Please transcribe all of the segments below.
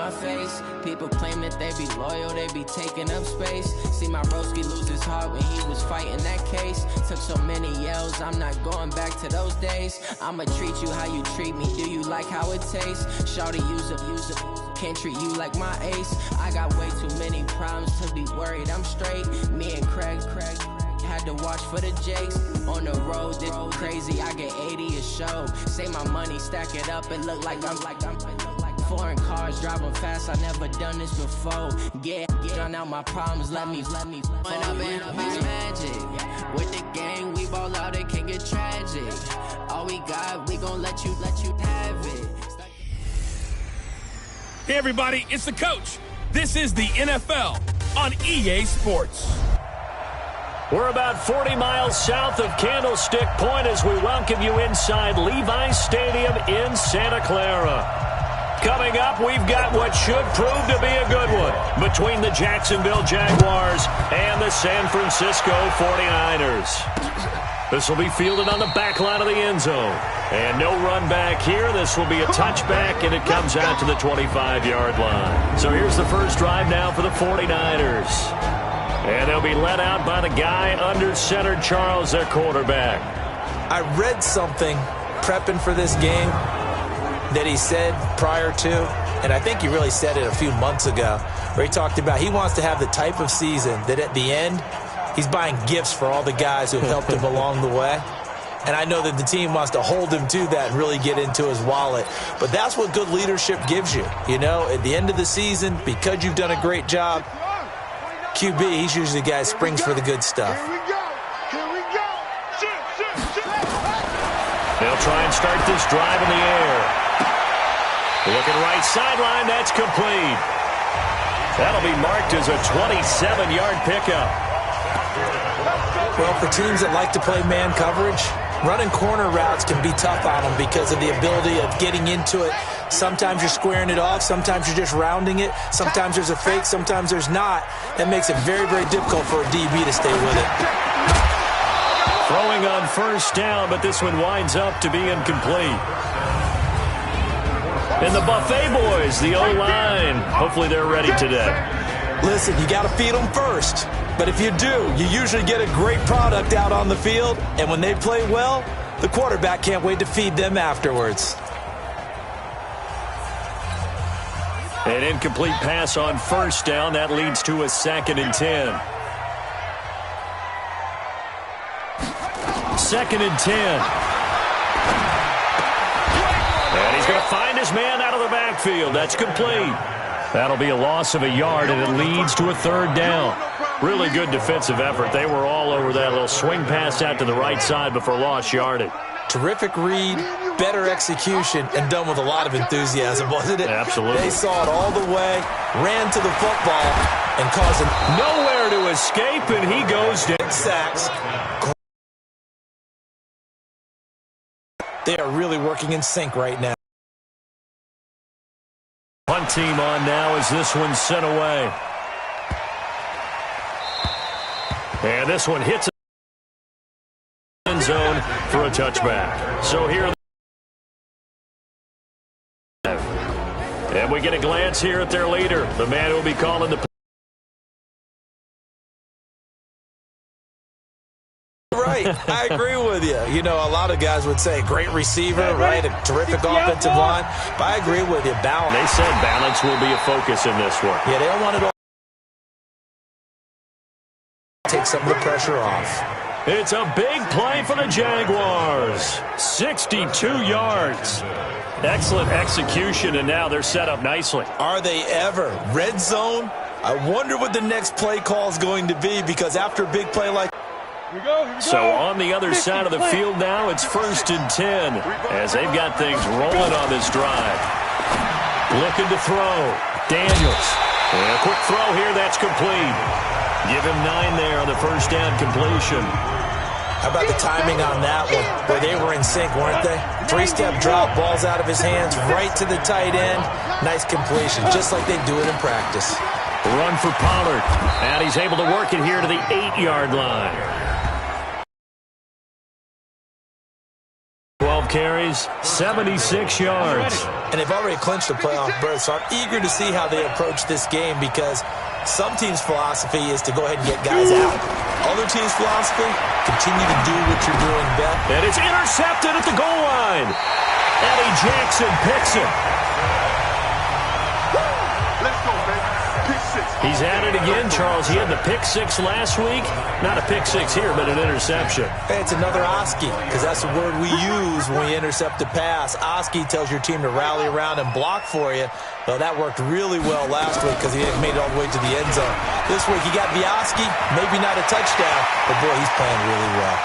my face. People claim that they be loyal, they be taking up space. See my broski lose his heart when he was fighting that case. Took so many yells, I'm not going back to those days. I'ma treat you how you treat me, do you like how it tastes? Shawty use up, can't treat you like my ace. I got way too many problems to be worried, I'm straight. Me and Craig had to watch for the Jakes. On the road, this crazy, I get 80 a show. Say my money, stack it up, and look like I'm foreign cars, driving fast, I never done this before. Get on out my problems, let me When I've been magic. With the gang, we ball out, it can get tragic. All we got, we gon' let you have it. Hey everybody, it's the coach. This is the NFL on EA Sports. We're about 40 miles south of Candlestick Point as we welcome you inside Levi's Stadium in Santa Clara. Coming up, we've got what should prove to be a good one between the Jacksonville Jaguars and the San Francisco 49ers. This will be fielded on the back line of the end zone. And no run back here. This will be a touchback, and it comes out to the 25-yard line. So here's the first drive now for the 49ers. And they'll be led out by the guy under center, Charles, their quarterback. I read something prepping for this game that he said prior to, and I think he really said it a few months ago, where he talked about he wants to have the type of season that at the end, he's buying gifts for all the guys who have helped him along the way. And I know that the team wants to hold him to that and really get into his wallet. But that's what good leadership gives you. You know, at the end of the season, because you've done a great job, QB, he's usually the guy who springs for the good stuff. Here we go. They'll try and start this drive in the air. Looking right sideline, that's complete. That'll be marked as a 27-yard pickup. Well, for teams that like to play man coverage, running corner routes can be tough on them because of the ability of getting into it. Sometimes you're squaring it off. Sometimes you're just rounding it. Sometimes there's a fake. Sometimes there's not. That makes it very, very difficult for a DB to stay with it. Throwing on first down, but this one winds up to be incomplete. And the Buffet boys, the O-line, hopefully they're ready today. Listen, you got to feed them first. But if you do, you usually get a great product out on the field. And when they play well, the quarterback can't wait to feed them afterwards. An incomplete pass on first down. That leads to a 2nd and 10. 2nd and 10. And he's going to find his man out of the backfield. That's complete. That'll be a loss of a yard, and it leads to a 3rd down. Really good defensive effort. They were all over that little swing pass out to the right side before lost yardage. Terrific read, better execution, and done with a lot of enthusiasm, wasn't it? Absolutely. They saw it all the way, ran to the football, and caused him nowhere to escape, and he goes down. Sacks. They are really working in sync right now. Punt team on now as this one's sent away. And this one hits the end zone for a touchback. So here, and we get a glance here at their leader, the man who will be calling the. Right, I agree with you. You know, a lot of guys would say great receiver, right? A terrific offensive line. But I agree with you. Balance. They said balance will be a focus in this one. Yeah, they don't want it all. Take some of the pressure off. It's a big play for the Jaguars. 62 yards. Excellent execution, and now they're set up nicely. Are they ever? Red zone? I wonder what the next play call is going to be, because after a big play like so on the other side of the field now, it's 1st and 10 as they've got things rolling on this drive. Looking to throw. Daniels. And a quick throw here. That's complete. Give him 9 there on the first down completion. How about the timing on that one? Where they were in sync, weren't they? 3-step drop, balls out of his hands, right to the tight end. Nice completion, just like they do it in practice. Run for Pollard. And he's able to work it here to the 8-yard line. 12 carries, 76 yards. And they've already clinched a playoff berth, so I'm eager to see how they approach this game because some teams' philosophy is to go ahead and get guys out. Other teams' philosophy, continue to do what you're doing best. And it's intercepted at the goal line. Eddie Jackson picks it. Let's go, baby. Pick six. He's at it again, Charles. He had the pick six last week. Not a pick six here, but an interception. Hey, it's another Oski, because that's the word we use when we intercept a pass. Oski tells your team to rally around and block for you. Well, that worked really well last week because he made it all the way to the end zone. This week, he got Vioski, maybe not a touchdown, but boy, he's playing really well.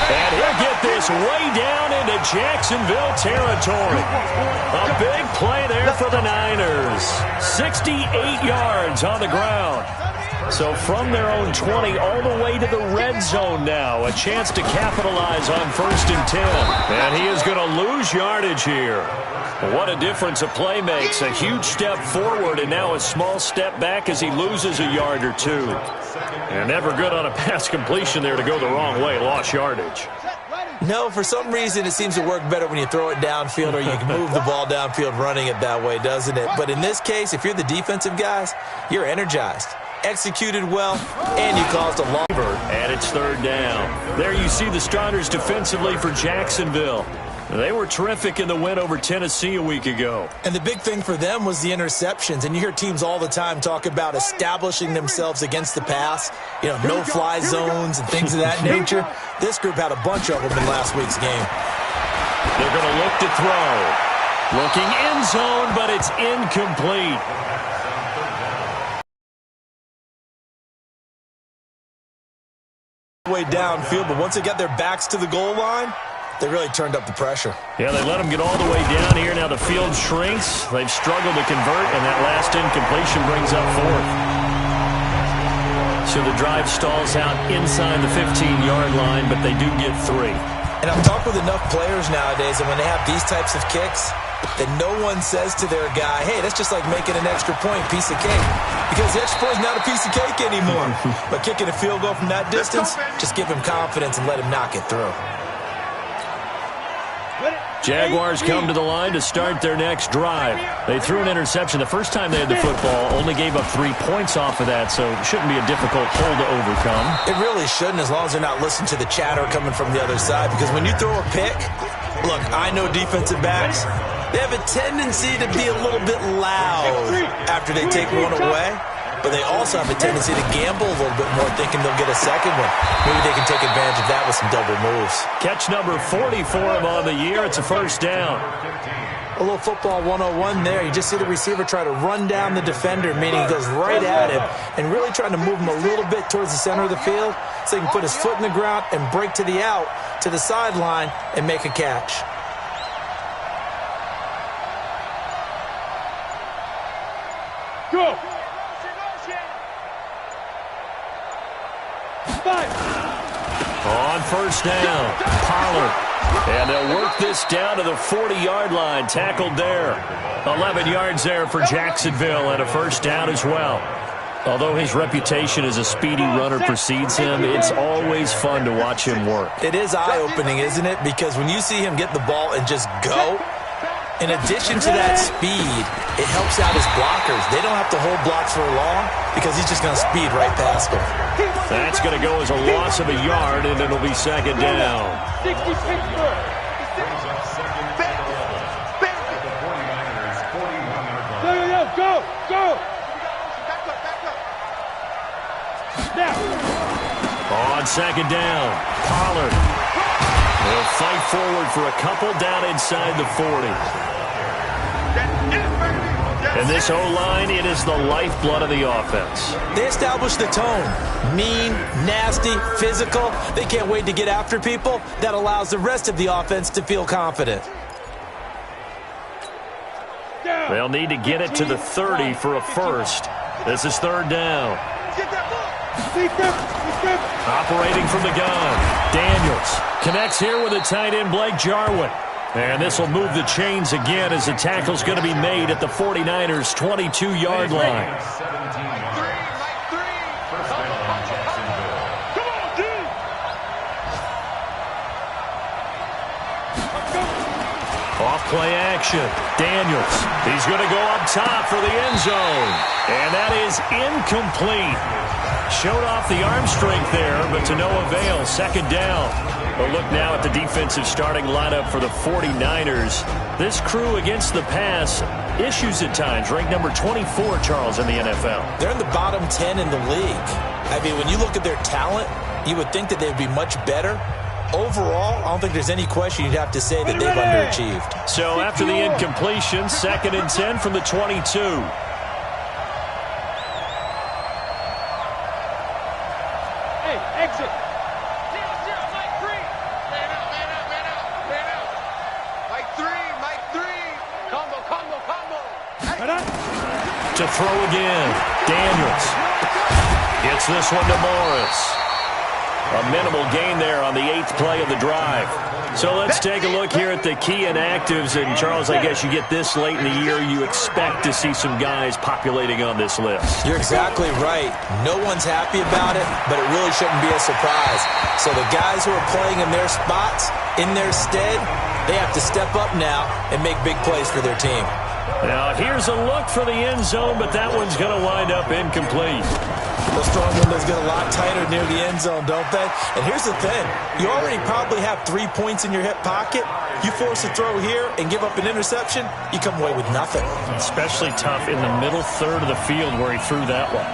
And he'll get this way down into Jacksonville territory. A big play there for the Niners. 68 yards on the ground. So from their own 20 all the way to the red zone now. A chance to capitalize on 1st and 10. And he is going to lose yardage here. What a difference a play makes. A huge step forward and now a small step back as he loses a yard or two. And never good on a pass completion there to go the wrong way. Lost yardage. No, for some reason it seems to work better when you throw it downfield or you can move the ball downfield running it that way, doesn't it? But in this case, if you're the defensive guys, you're energized. Executed well, and you caused a long... And it's 3rd down. There you see the starters defensively for Jacksonville. They were terrific in the win over Tennessee a week ago. And the big thing for them was the interceptions. And you hear teams all the time talk about establishing themselves against the pass, you know, no-fly zones and things of that nature. This group had a bunch of them in last week's game. They're going to look to throw. Looking end zone, but it's incomplete. Way downfield, but once they got their backs to the goal line, they really turned up the pressure. Yeah, they let them get all the way down here. Now the field shrinks. They've struggled to convert, and that last incompletion brings up 4th. So the drive stalls out inside the 15-yard line, but they do get 3. And I've talked with enough players nowadays, and when they have these types of kicks, that no one says to their guy, hey, that's just like making an extra point, piece of cake. Because the extra point is not a piece of cake anymore. But kicking a field goal from that distance, just give him confidence and let him knock it through. Jaguars come to the line to start their next drive. They threw an interception the first time they had the football, only gave up 3 points off of that, so it shouldn't be a difficult hole to overcome. It really shouldn't, as long as they're not listening to the chatter coming from the other side, because when you throw a pick, look, I know defensive backs, they have a tendency to be a little bit loud after they take one away. But they also have a tendency to gamble a little bit more, thinking they'll get a second one. Maybe they can take advantage of that with some double moves. Catch number 40 for him on the year. It's a 1st down. A little football 101 there. You just see the receiver try to run down the defender, meaning he goes right at him, and really trying to move him a little bit towards the center of the field so he can put his foot in the ground and break to the out, to the sideline, and make a catch. Go. On 1st down, Pollard. And they'll work this down to the 40-yard line. Tackled there. 11 yards there for Jacksonville and a 1st down as well. Although his reputation as a speedy runner precedes him, it's always fun to watch him work. It is eye-opening, isn't it? Because when you see him get the ball and just go, in addition to that speed, it helps out his blockers. They don't have to hold blocks for long because he's just going to speed right past them. That's going to go as a loss of a yard, and it'll be 2nd down. 60 Pittsburgh. Go, go. Now. On 2nd down, Pollard. They'll fight forward for a couple down inside the 40. And this O-line, it is the lifeblood of the offense. They establish the tone. Mean, nasty, physical. They can't wait to get after people. That allows the rest of the offense to feel confident. They'll need to get it to the 30 for a 1st. This is 3rd down. Operating from the gun. Daniels connects here with a tight end, Blake Jarwin. And this will move the chains again as the tackle's going to be made at the 49ers' 22-yard line. Off play action. Daniels. He's going to go up top for the end zone. And that is incomplete. Showed off the arm strength there, but to no avail. Second down. A look now at the defensive starting lineup for the 49ers. This crew against the pass, issues at times. Ranked number 24, Charles, in the NFL. They're in the bottom 10 in the league. I mean, when you look at their talent, you would think that they'd be much better. Overall, I don't think there's any question you'd have to say that they've underachieved. So after the incompletion, 2nd and 10 from the 22. Hey, exit. To throw again. Daniels. Gets this one to Morris. A minimal gain there on the 8th play of the drive. So let's take a look here at the key inactives. And, Charles, I guess you get this late in the year, you expect to see some guys populating on this list. You're exactly right. No one's happy about it, but it really shouldn't be a surprise. So the guys who are playing in their spots, in their stead, they have to step up now and make big plays for their team. Now, here's a look for the end zone, but that one's going to wind up incomplete. Those strong windows get a lot tighter near the end zone, don't they? And here's the thing. You already probably have 3 points in your hip pocket. You force a throw here and give up an interception, you come away with nothing. Especially tough in the middle third of the field where he threw that one.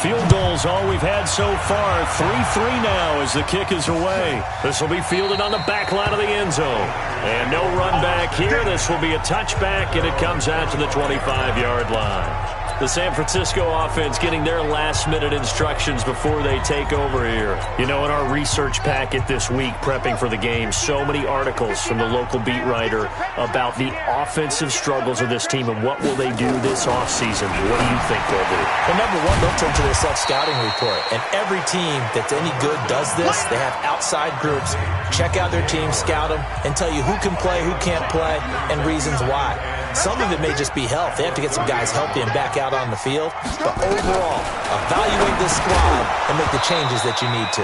Field goals all we've had so far. 3-3 now as the kick is away. This will be fielded on the back line of the end zone. And no run back here. This will be a touchback, and it comes out to the 25-yard line. The San Francisco offense getting their last-minute instructions before they take over here. You know, in our research packet this week, prepping for the game, so many articles from the local beat writer about the offensive struggles of this team and what will they do this offseason. What do you think they'll do? Well, number one, they'll turn to their self-scouting report. And every team that's any good does this. They have outside groups, check out their team, scout them, and tell you who can play, who can't play, and reasons why. Some of it may just be health. They have to get some guys healthy and back out on the field. But overall, evaluate this squad and make the changes that you need to.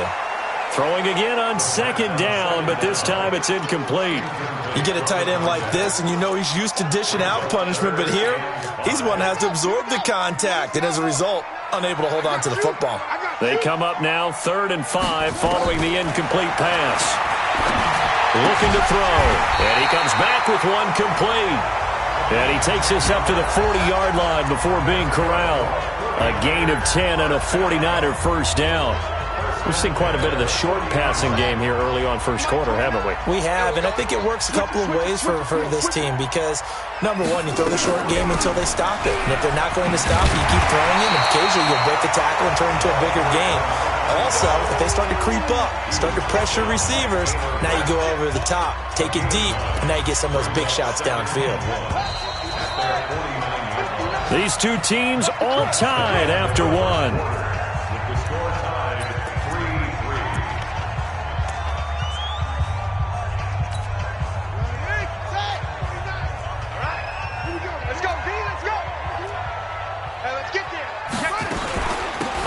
Throwing again on 2nd down, but this time it's incomplete. You get a tight end like this, and you know he's used to dishing out punishment, but here, he's one that has to absorb the contact, and as a result, unable to hold on to the football. They come up now 3rd and 5 following the incomplete pass. Looking to throw, and he comes back with one complete. And he takes this up to the 40-yard line before being corralled. A gain of 10 and a 49er first down. We've seen quite a bit of the short passing game here early on first quarter, haven't we? We have, and I think it works a couple of ways for this team because, number one, you throw the short game until they stop it. And if they're not going to stop it, you keep throwing it, and occasionally you'll break a tackle and turn into a bigger game. Also, if they start to creep up, start to pressure receivers, now you go over the top, take it deep, and now you get some of those big shots downfield. These two teams all tied after one.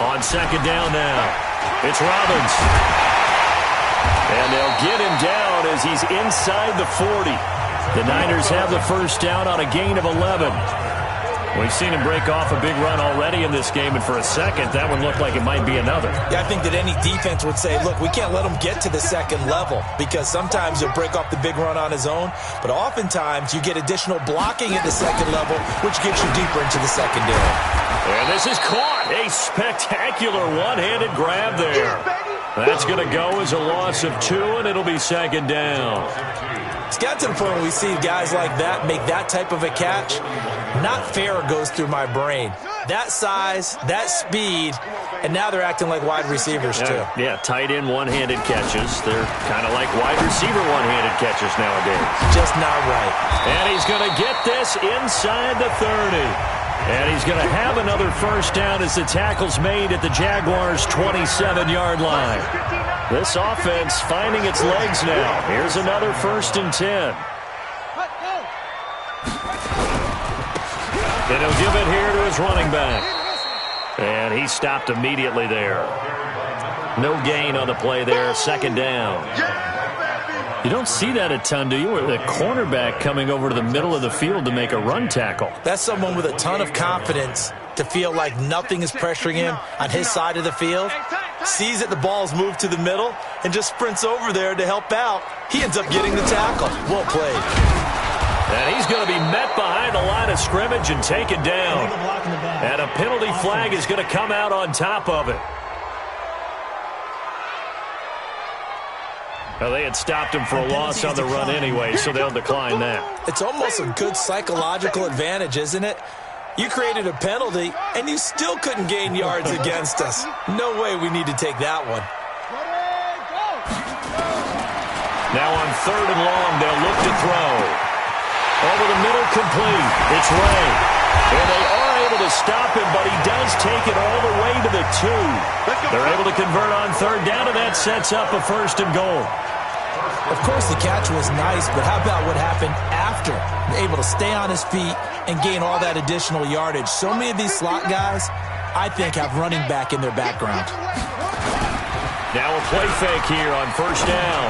On 2nd down now. It's Robbins. And they'll get him down as he's inside the 40. The Niners have the first down on a gain of 11. We've seen him break off a big run already in this game, and for a second, that one looked like it might be another. Yeah, I think that any defense would say, look, we can't let him get to the second level because sometimes he'll break off the big run on his own, but oftentimes you get additional blocking at the second level, which gets you deeper into the secondary. And this is caught. A spectacular one-handed grab there. That's going to go as a loss of 2, and it'll be 2nd down. It's got to the point where we see guys like that make that type of a catch. Not fair goes through my brain. That size, that speed, and now they're acting like wide receivers too. Yeah, tight end one-handed catches. They're kind of like wide receiver one-handed catches nowadays. Just not right. And he's going to get this inside the 30. And he's going to have another first down as the tackle's made at the Jaguars' 27-yard line. This offense finding its legs now. Here's another 1st and 10. And he'll give it here to his running back. And he stopped immediately there. No gain on the play there, 2nd down. You don't see that a ton, do you? With a cornerback coming over to the middle of the field to make a run tackle. That's someone with a ton of confidence to feel like nothing is pressuring him on his side of the field. Sees that the ball's moved to the middle and just sprints over there to help out. He ends up getting the tackle. Well played. And he's going to be met behind the line of scrimmage and taken down. And a penalty flag is going to come out on top of it. Well, they had stopped him for a loss on the run anyway, so they'll decline that. It's almost a good psychological advantage, isn't it? You created a penalty, and you still couldn't gain yards against us. No way we need to take that one. Now on 3rd and long, they'll look to throw. Over the middle, complete. It's Ray. And they are able to stop him, but he does take it all the way to the 2. They're able to convert on 3rd down, and that sets up a 1st and goal. Of course, the catch was nice, but how about what happened after? Able to stay on his feet and gain all that additional yardage. So many of these slot guys, I think, have running back in their background. Now a play fake here on 1st down.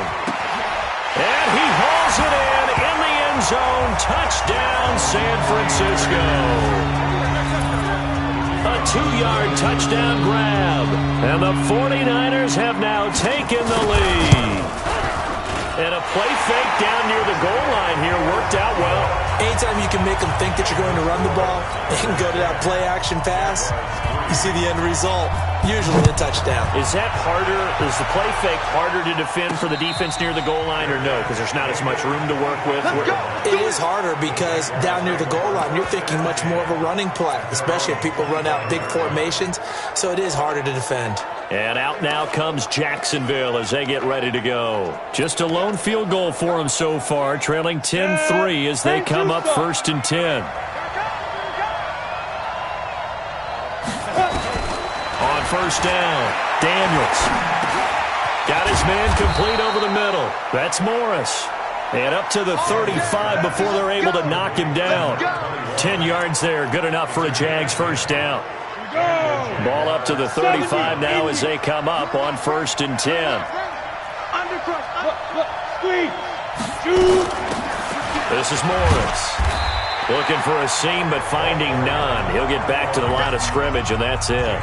And he hauls it in the end zone. Touchdown, San Francisco. A 2-yard touchdown grab. And the 49ers have now taken the lead. And a play fake down near the goal line here worked out well. Anytime you can make them think that you're going to run the ball and go to that play-action pass, you see the end result, usually a touchdown. Is that harder? Is the play fake harder to defend for the defense near the goal line or no? Because there's not as much room to work with. It is harder because down near the goal line, you're thinking much more of a running play, especially if people run out big formations. So it is harder to defend. And out now comes Jacksonville as they get ready to go. Just a lone field goal for them so far, trailing 10-3 as they come up 1st and 10. On 1st down, Daniels. Got his man complete over the middle. That's Morris. And up to the 35 before they're able to knock him down. 10 yards there, good enough for a Jags 1st down. Ball up to the 35 now as they come up on 1st and 10. This is Morris. Looking for a seam but finding none. He'll get back to the line of scrimmage and that's it.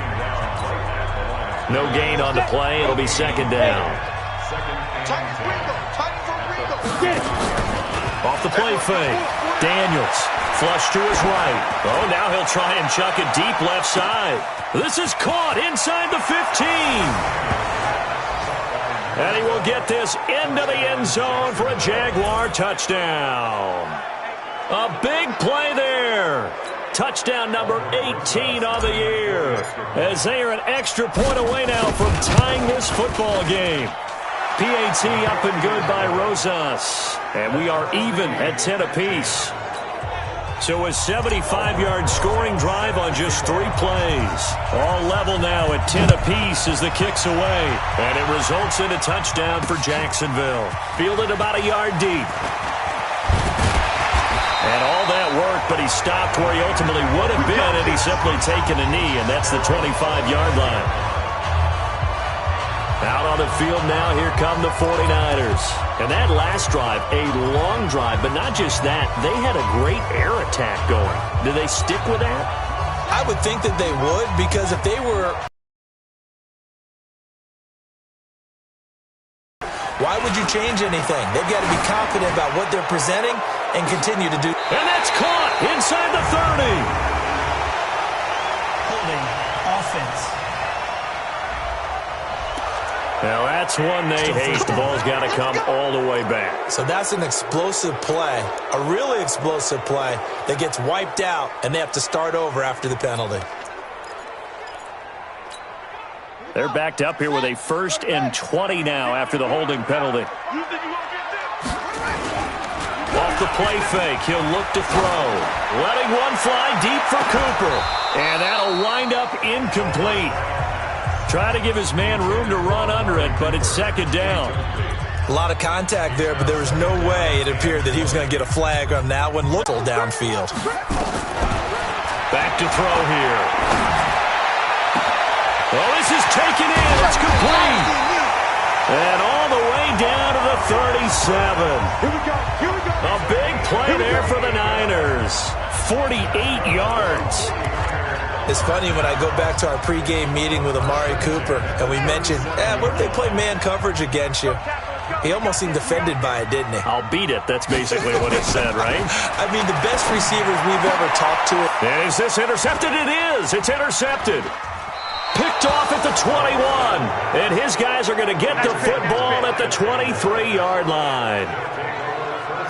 No gain on the play. It'll be 2nd down. Off the play fake. Daniels. Flush to his right. Oh, now he'll try and chuck it deep left side. This is caught inside the 15. And he will get this into the end zone for a Jaguar touchdown. A big play there. Touchdown number 18 on the year. As they are an extra point away now from tying this football game. PAT up and good by Rosas. And we are even at 10 apiece. So a 75-yard scoring drive on just 3 plays. All level now at 10 apiece as the kick's away. And it results in a touchdown for Jacksonville. Fielded about a yard deep. And all that work, but he stopped where he ultimately would have been had he simply taken a knee, and that's the 25-yard line. Out on the field now, here come the 49ers. And that last drive, a long drive, but not just that. They had a great air attack going. Do they stick with that? I would think that they would, because if they were... Why would you change anything? They've got to be confident about what they're presenting and continue to do. And that's caught inside the 30. Holding offense. Now that's one they hate. The ball's got to come all the way back. So that's an explosive play, a really explosive play that gets wiped out, and they have to start over after the penalty. They're backed up here with a 1st and 20 now after the holding penalty. Off the play fake, he'll look to throw. Letting one fly deep for Cooper. And that'll wind up incomplete. Try to give his man room to run under it, but it's 2nd down. A lot of contact there, but there was no way it appeared that he was going to get a flag on that one. Look downfield. Back to throw here. Oh, this is taken in. It's complete. And all the way down to the Here we go. A big play there for the Niners. 48 yards. It's funny when I go back to our pregame meeting with Amari Cooper and we mentioned, what if they play man coverage against you? He almost seemed offended by it, didn't he? I'll beat it. That's basically what it said, right? I mean, the best receivers we've ever talked to. Is this intercepted? It is. It's intercepted. Picked off at the 21. And his guys are going to get the football at the 23-yard line.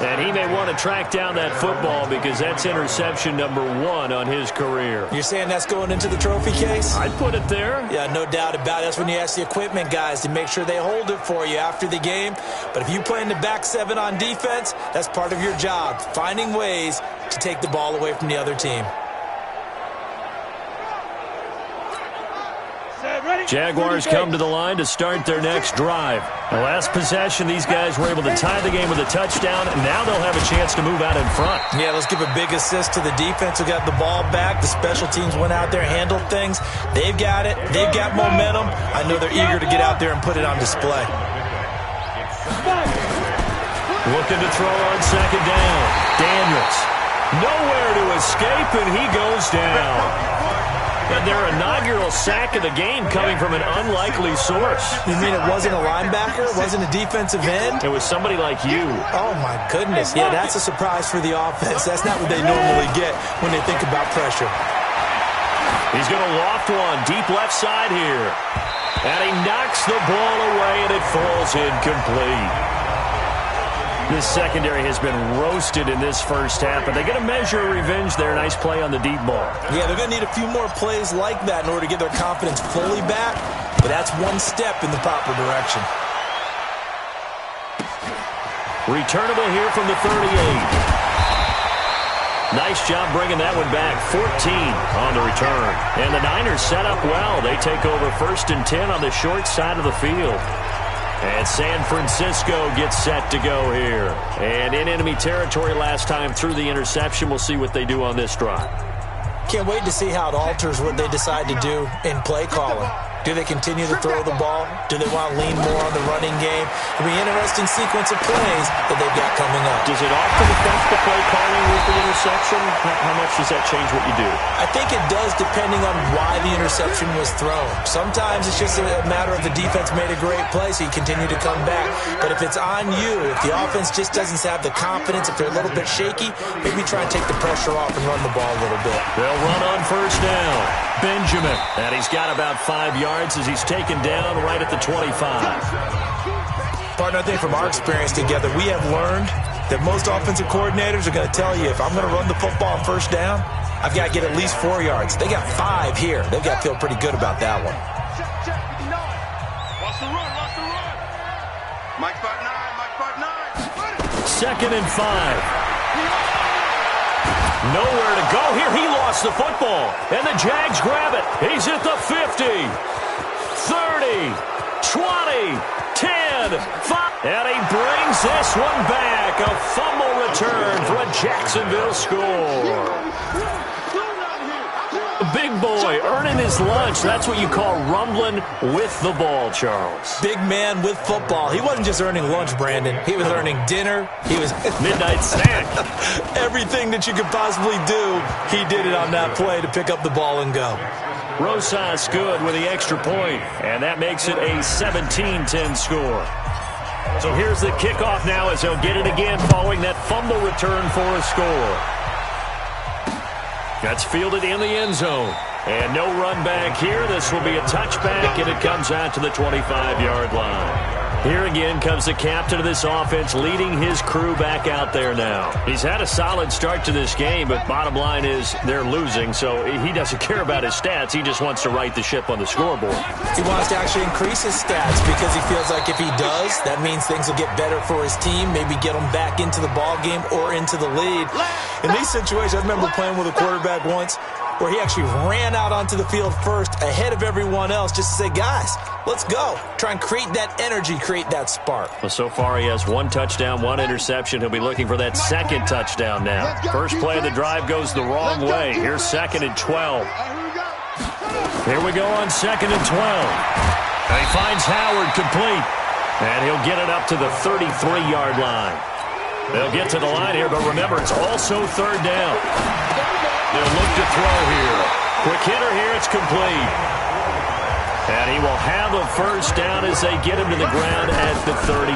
And he may want to track down that football because that's interception number 1 on his career. You're saying that's going into the trophy case? I'd put it there. Yeah, no doubt about it. That's when you ask the equipment guys to make sure they hold it for you after the game. But if you play in the back 7 on defense, that's part of your job, finding ways to take the ball away from the other team. Jaguars come to the line to start their next drive. The last possession, these guys were able to tie the game with a touchdown, and now they'll have a chance to move out in front. Yeah, let's give a big assist to the defense who got the ball back. The special teams went out there, handled things. They've got it. They've got momentum. I know they're eager to get out there and put it on display. Looking to throw on second down. Daniels. Nowhere to escape, and he goes down. And their inaugural sack of the game coming from an unlikely source. You mean it wasn't a linebacker? It wasn't a defensive end? It was somebody like you. Oh, my goodness. Yeah, that's a surprise for the offense. That's not what they normally get when they think about pressure. He's going to loft one deep left side here. And he knocks the ball away, and it falls incomplete. This secondary has been roasted in this first half, but they get a measure of revenge there. Nice play on the deep ball. Yeah, they're going to need a few more plays like that in order to get their confidence fully back, but that's one step in the proper direction. Returnable here from the 38. Nice job bringing that one back. 14 on the return. And the Niners set up well. They take over 1st and 10 on the short side of the field. And San Francisco gets set to go here. And in enemy territory last time through the interception. We'll see what they do on this drive. Can't wait to see how it alters what they decide to do in play calling. Do they continue to throw the ball? Do they want to lean more on the running game? It'll be an interesting sequence of plays that they've got coming up. Does it often affect the play calling with the interception? How much does that change what you do? I think it does depending on why the interception was thrown. Sometimes it's just a matter of the defense made a great play, so you continue to come back. But if it's on you, if the offense just doesn't have the confidence, if they're a little bit shaky, maybe try and take the pressure off and run the ball a little bit. They'll run on first down. Benjamin. And he's got about 5 yards as he's taken down right at the 25. Partner, I think from our experience together, we have learned that most offensive coordinators are going to tell you, if I'm going to run the football on first down, I've got to get at least 4 yards. They got 5 here. They've got to feel pretty good about that one. Watch the run. Mike 5'9", 2nd and 5. Nowhere to go here. He lost the football. And the Jags grab it. He's at the 50. 30. 20. 10. 5. And he brings this one back. A fumble return for a Jacksonville score. Big boy earning his lunch. That's what you call rumbling with the ball, Charles. Big man with football. He wasn't just earning lunch, Brandon. He was earning dinner. He was midnight snack. Everything that you could possibly do, he did it on that play to pick up the ball and go. Rosas good with the extra point, and that makes it a 17-10 score. So here's the kickoff now as they'll get it again following that fumble return for a score. That's fielded in the end zone. And no run back here. This will be a touchback, and it comes out to the 25-yard line. Here again comes the captain of this offense leading his crew back out there now. He's had a solid start to this game, but bottom line is they're losing, so he doesn't care about his stats. He just wants to right the ship on the scoreboard. He wants to actually increase his stats because he feels like if he does, that means things will get better for his team, maybe get them back into the ball game or into the lead. In these situations, I remember playing with a quarterback once where he actually ran out onto the field first ahead of everyone else just to say, guys, let's go. Try and create that energy, create that spark. Well, so far he has 1 touchdown, 1 interception. He'll be looking for that 2nd touchdown now. First play of the drive goes the wrong way. Here's 2nd and 12. Here we go on 2nd and 12. And he finds Howard complete. And he'll get it up to the 33-yard line. They'll get to the line here, but remember, it's also third down. They'll look to throw here. Quick hitter here, it's complete. And he will have a first down as they get him to the ground at the 37.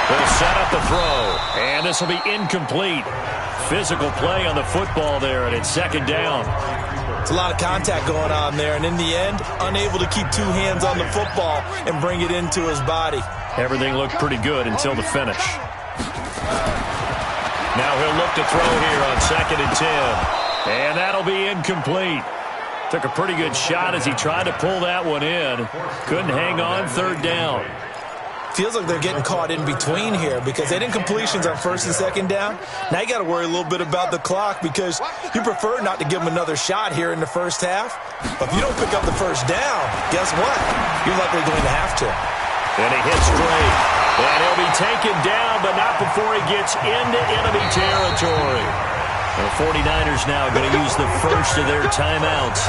They'll set up the throw, and this will be incomplete. Physical play on the football there, and it's second down. It's a lot of contact going on there, and in the end, unable to keep two hands on the football and bring it into his body. Everything looked pretty good until the finish. Now he'll look to throw here on 2nd and 10. And that'll be incomplete. Took a pretty good shot as he tried to pull that one in. Couldn't hang on, third down. Feels like they're getting caught in between here because they did incompletions on 1st and 2nd down. Now you got to worry a little bit about the clock because you prefer not to give them another shot here in the first half. But if you don't pick up the first down, guess what? You're likely going to have to. And he hits straight. And he'll be taken down, but not before he gets into enemy territory. The 49ers now going to use the first of their timeouts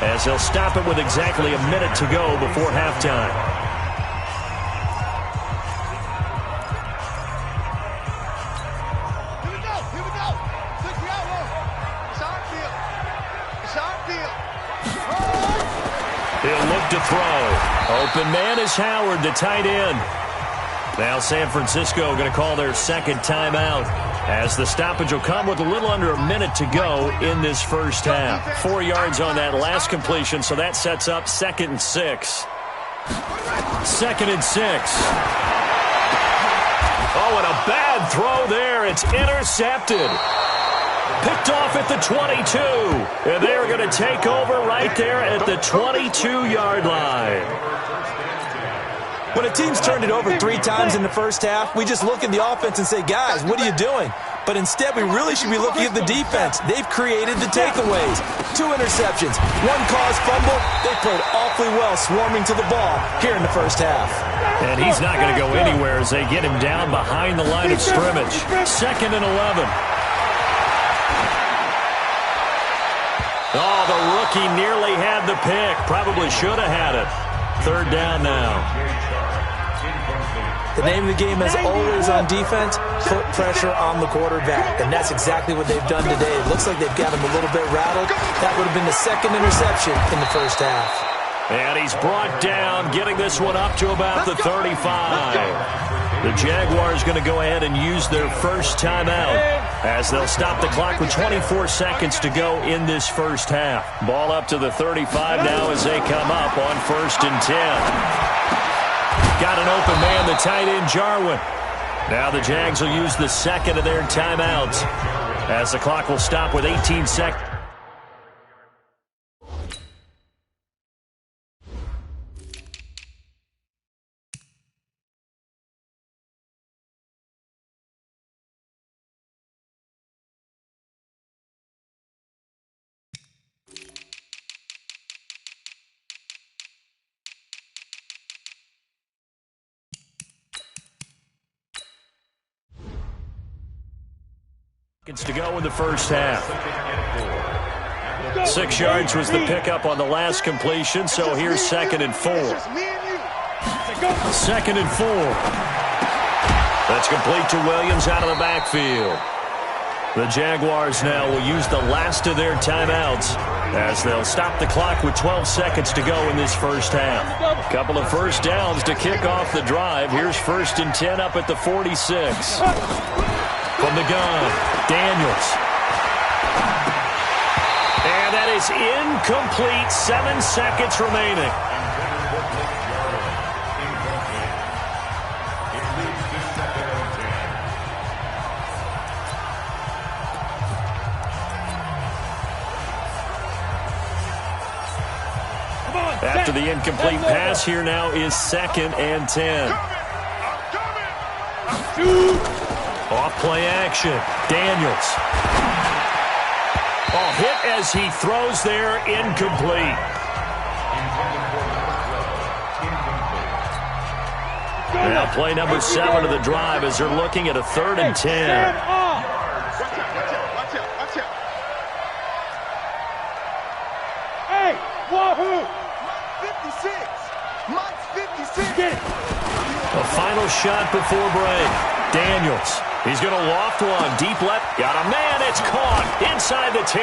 as they'll stop it with exactly a minute to go before halftime. He'll look to throw. Open man is Howard, the tight end. Now San Francisco going to call their second timeout as the stoppage will come with a little under a minute to go in this first half. 4 yards on that last completion, so that sets up 2nd and 6. 2nd and 6. Oh, and a bad throw there. It's intercepted. Picked off at the 22. And they're going to take over right there at the 22-yard line. When a team's turned it over 3 times in the first half, we just look at the offense and say, guys, what are you doing? But instead, we really should be looking at the defense. They've created the takeaways. 2 interceptions, 1 caused fumble. They played awfully well swarming to the ball here in the first half. And he's not going to go anywhere as they get him down behind the line of scrimmage. 2nd and 11. Oh, the rookie nearly had the pick. Probably should have had it. Third down now. The name of the game, as always on defense, put pressure on the quarterback. And that's exactly what they've done today. It looks like they've got him a little bit rattled. That would have been the 2nd interception in the first half. And he's brought down, getting this one up to about the 35. The Jaguars going to go ahead and use their first timeout as they'll stop the clock with 24 seconds to go in this first half. Ball up to the 35 now as they come up on 1st and 10. Got an open man, the tight end, Jarwin. Now the Jags will use the 2nd of their timeouts as the clock will stop with 18 seconds. To go in the first half. 6 yards was the pickup on the last completion, so here's 2nd and 4. 2nd and 4. That's complete to Williams out of the backfield. The Jaguars now will use the last of their timeouts as they'll stop the clock with 12 seconds to go in this first half. Couple of first downs to kick off the drive. Here's 1st and 10 up at the 46. From the gun, Daniels. And that is incomplete. 7 seconds remaining. After the incomplete pass, here now is 2nd and 10. Off play action. Daniels. Oh, hit as he throws there, incomplete. Now play number 7 of the drive as they're looking at a 3rd and 10. Watch out. Hey, Wahoo! Mike 56. A final shot before break. Daniels. He's going to loft one. Deep left. Got a man. It's caught inside the 10.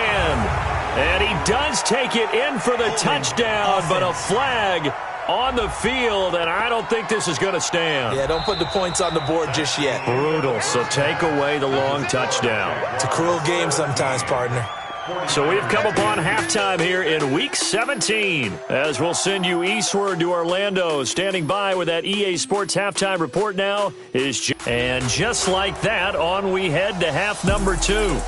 And he does take it in for the touchdown, but a flag on the field, and I don't think this is going to stand. Yeah, don't put the points on the board just yet. Brutal, so take away the long touchdown. It's a cruel game sometimes, partner. So we've come upon halftime here in Week 17, as we'll send you eastward to Orlando. Standing by with that EA Sports halftime report now is and just like that, on we head to half number 2.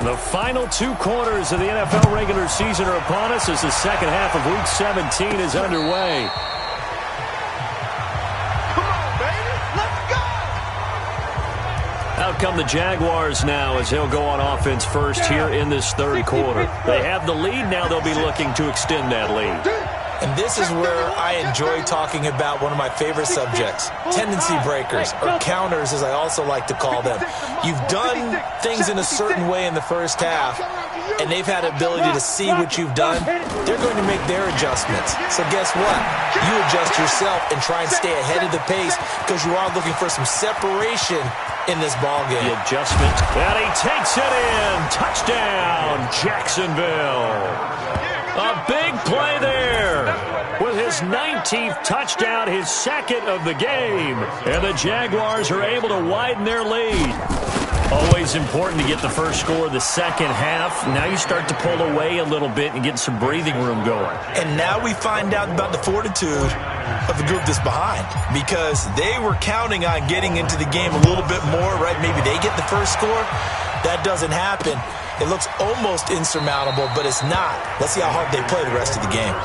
The final 2 quarters of the NFL regular season are upon us as the second half of Week 17 is underway. Out come the Jaguars now as they'll go on offense first here in this third quarter. They have the lead. Now they'll be looking to extend that lead. And this is where I enjoy talking about one of my favorite subjects, tendency breakers, or counters as I also like to call them. You've done things in a certain way in the first half, and they've had the ability to see what you've done. They're going to make their adjustments. So guess what? You adjust yourself and try and stay ahead of the pace because you are looking for some separation in this ballgame. The adjustment, and he takes it in. Touchdown, Jacksonville. A big play there with his 19th touchdown, his second of the game. And the Jaguars are able to widen their lead. Always important to get the first score of the second half. Now you start to pull away a little bit and get some breathing room going. And now we find out about the fortitude of the group that's behind, because they were counting on getting into the game a little bit more, right? Maybe they get the first score. That doesn't happen. It looks almost insurmountable, but it's not. Let's see how hard they play the rest of the game.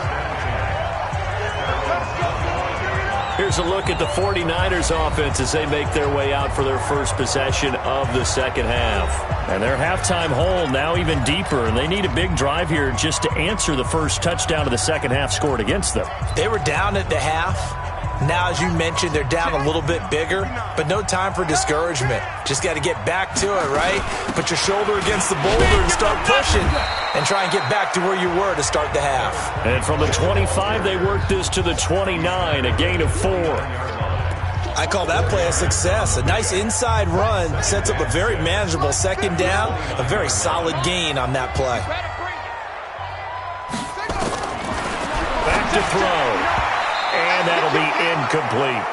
Here's a look at the 49ers offense as they make their way out for their first possession of the second half. And their halftime hole now even deeper, and they need a big drive here just to answer the first touchdown of the second half scored against them. They were down at the half. Now, as you mentioned, they're down a little bit bigger, but no time for discouragement. Just got to get back to it, right? Put your shoulder against the boulder and start pushing and try and get back to where you were to start the half. And from the 25, they worked this to the 29, a gain of 4. I call that play a success. A nice inside run sets up a very manageable second down, a very solid gain on that play. Back to throw. And that'll be incomplete.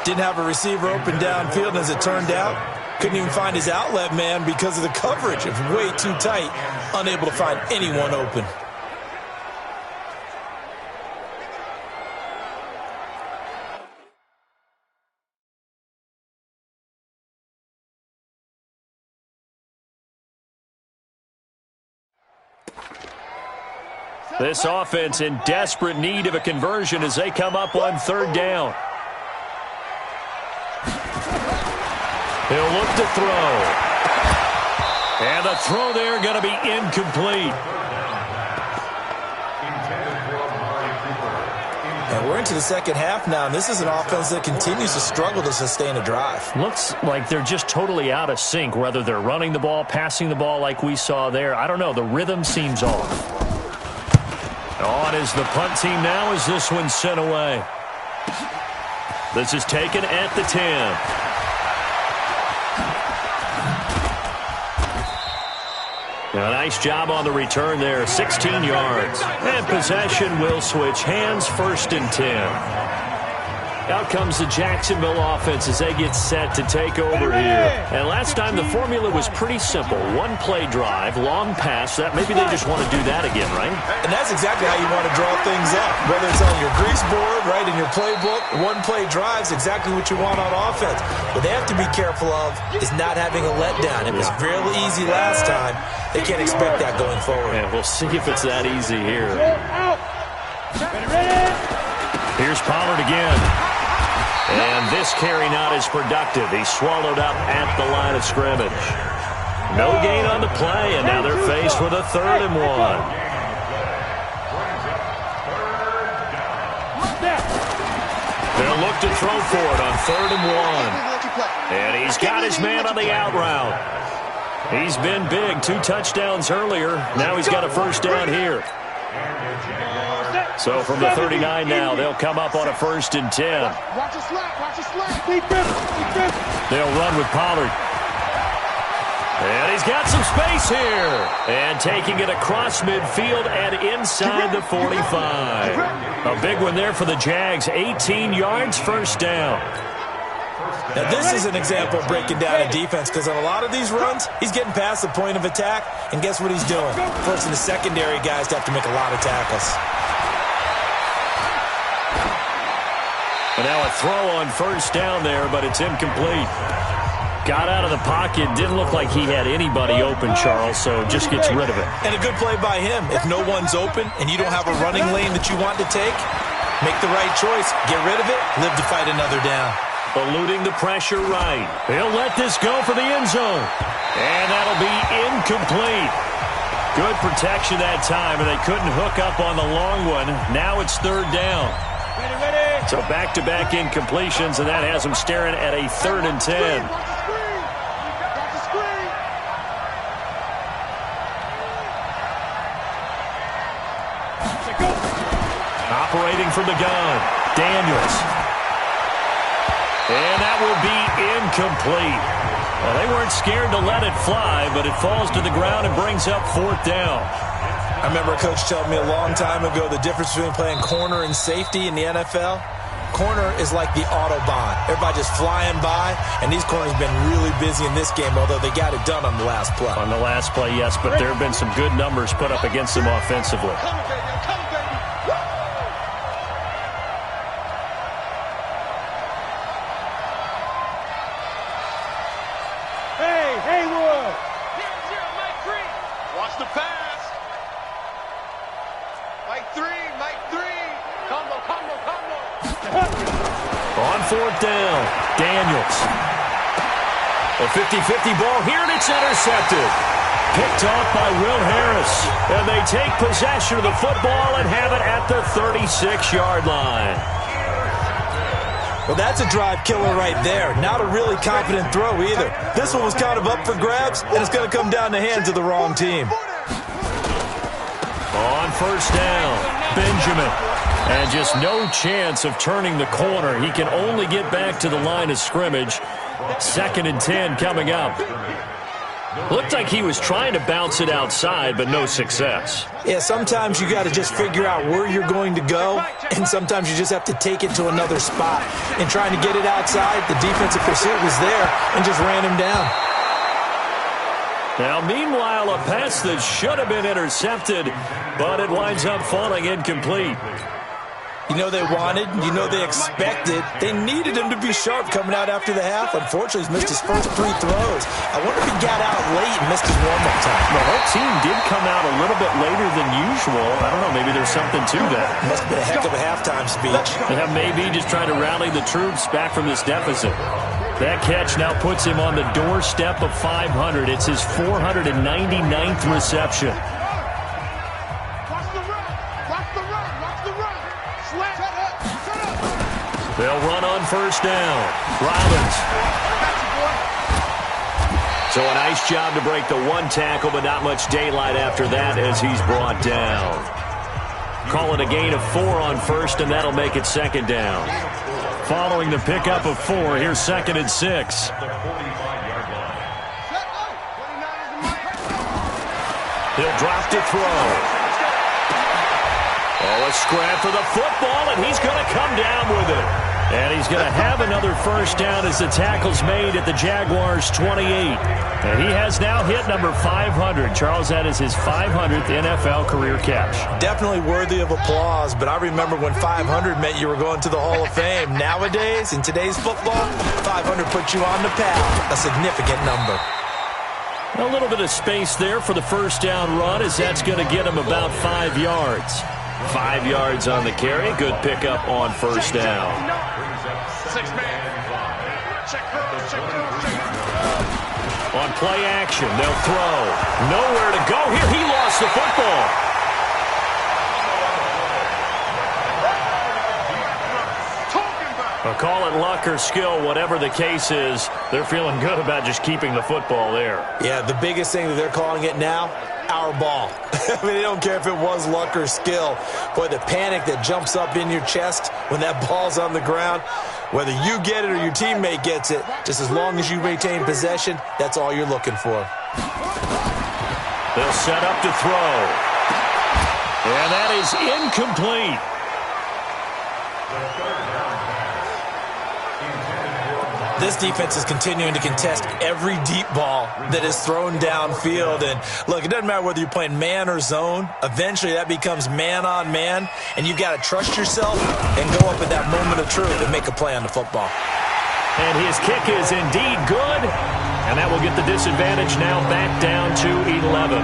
Didn't have a receiver open downfield, and as it turned out, couldn't even find his outlet man because of the coverage. It was way too tight, unable to find anyone open. This offense in desperate need of a conversion as they come up on third down. He'll look to throw. And the throw there going to be incomplete. And we're into the second half now, and this is an offense that continues to struggle to sustain a drive. Looks like they're just totally out of sync, whether they're running the ball, passing the ball like we saw there. I don't know. The rhythm seems off. On is the punt team now as this one's sent away. This is taken at the 10. A nice job on the return there, 16 yards. And possession will switch hands, 1st and 10. Out comes the Jacksonville offense as they get set to take over here. And last time the formula was pretty simple. One play drive, long pass. That maybe they just want to do that again, right? And that's exactly how you want to draw things up. Whether it's on your grease board, right, in your playbook, one play drive's exactly what you want on offense. What they have to be careful of is not having a letdown. It was fairly easy last time. They can't expect that going forward. And we'll see if it's that easy here. Here's Pollard again. And this carry not as productive. He's swallowed up at the line of scrimmage. No gain on the play, and now they're faced with a 3rd and 1. They'll look to throw for it on 3rd and 1. And he's got his man on the out route. He's been big. 2 touchdowns earlier. Now he's got a first down here. So from the 39 now, they'll come up on a 1st and 10. Watch your slap. Watch your slap. They'll run with Pollard. And he's got some space here. And taking it across midfield and inside the 45. A big one there for the Jags. 18 yards, 1st down. Now, this is an example of breaking down a defense because on a lot of these runs, he's getting past the point of attack, and guess what he's doing? Forcing the secondary guys to have to make a lot of tackles. And now a throw on 1st down there, but it's incomplete. Got out of the pocket. Didn't look like he had anybody open, Charles, so just gets rid of it. And a good play by him. If no one's open and you don't have a running lane that you want to take, make the right choice. Get rid of it. Live to fight another down. Eluding the pressure right. He'll let this go for the end zone. And that'll be incomplete. Good protection that time, and they couldn't hook up on the long one. Now it's 3rd down. So back-to-back incompletions, and that has them staring at a 3rd and 10. Operating from the gun, Daniels. And that will be incomplete. Well, they weren't scared to let it fly, but it falls to the ground and brings up 4th down. I remember a coach telling me a long time ago the difference between playing corner and safety in the NFL. Corner is like the Autobahn. Everybody just flying by, and these corners have been really busy in this game, although they got it done on the last play. On the last play, yes, but there have been some good numbers put up against them offensively. On 4th down, Daniels. A 50-50 ball here, and it's intercepted. Picked off by Will Harris. And they take possession of the football and have it at the 36-yard line. Well, that's a drive killer right there. Not a really confident throw either. This one was kind of up for grabs, and it's going to come down the hands of the wrong team. On 1st down, Benjamin. And just no chance of turning the corner. He can only get back to the line of scrimmage. 2nd and 10 coming up. Looked like he was trying to bounce it outside, but no success. Yeah, sometimes you got to just figure out where you're going to go, and sometimes you just have to take it to another spot. And trying to get it outside, the defensive pursuit was there and just ran him down. Now, meanwhile, a pass that should have been intercepted, but it winds up falling incomplete. You know they wanted, you know they expected. They needed him to be sharp coming out after the half. Unfortunately, he's missed his first 3 throws. I wonder if he got out late and missed his warm-up time. Well, that team did come out a little bit later than usual. I don't know, maybe there's something to that. Must have been a heck of a halftime speech. Yeah, maybe just trying to rally the troops back from this deficit. That catch now puts him on the doorstep of 500. It's his 499th reception. They'll run on 1st down. Robbins. So a nice job to break the 1 tackle, but not much daylight after that as he's brought down. Call it a gain of 4 on 1st, and that'll make it 2nd down. Following the pickup of 4, here's 2nd and 6. He'll drop to throw. Oh, a scrap for the football, and he's going to come down with it. And he's going to have another 1st down as the tackle's made at the Jaguars' 28. And he has now hit number 500. Charles, that is his 500th NFL career catch. Definitely worthy of applause, but I remember when 500 meant you were going to the Hall of Fame. Nowadays, in today's football, 500 puts you on the path, a significant number. A little bit of space there for the 1st down run as that's going to get him about 5 yards. 5 yards on the carry. Good pickup on 1st down. On play action, they'll throw. Nowhere to go here. He lost the football. Call it luck or skill, whatever the case is, they're feeling good about just keeping the football there. Yeah, the biggest thing that they're calling it now, our ball. I mean, they don't care if it was luck or skill. Boy, the panic that jumps up in your chest when that ball's on the ground, whether you get it or your teammate gets it, just as long as you retain possession, that's all you're looking for. They'll set up to throw. And that is incomplete. This defense is continuing to contest every deep ball that is thrown downfield. And look, it doesn't matter whether you're playing man or zone. Eventually that becomes man on man, and you've got to trust yourself and go up at that moment of truth and make a play on the football. And his kick is indeed good. And that will get the disadvantage now back down to 11.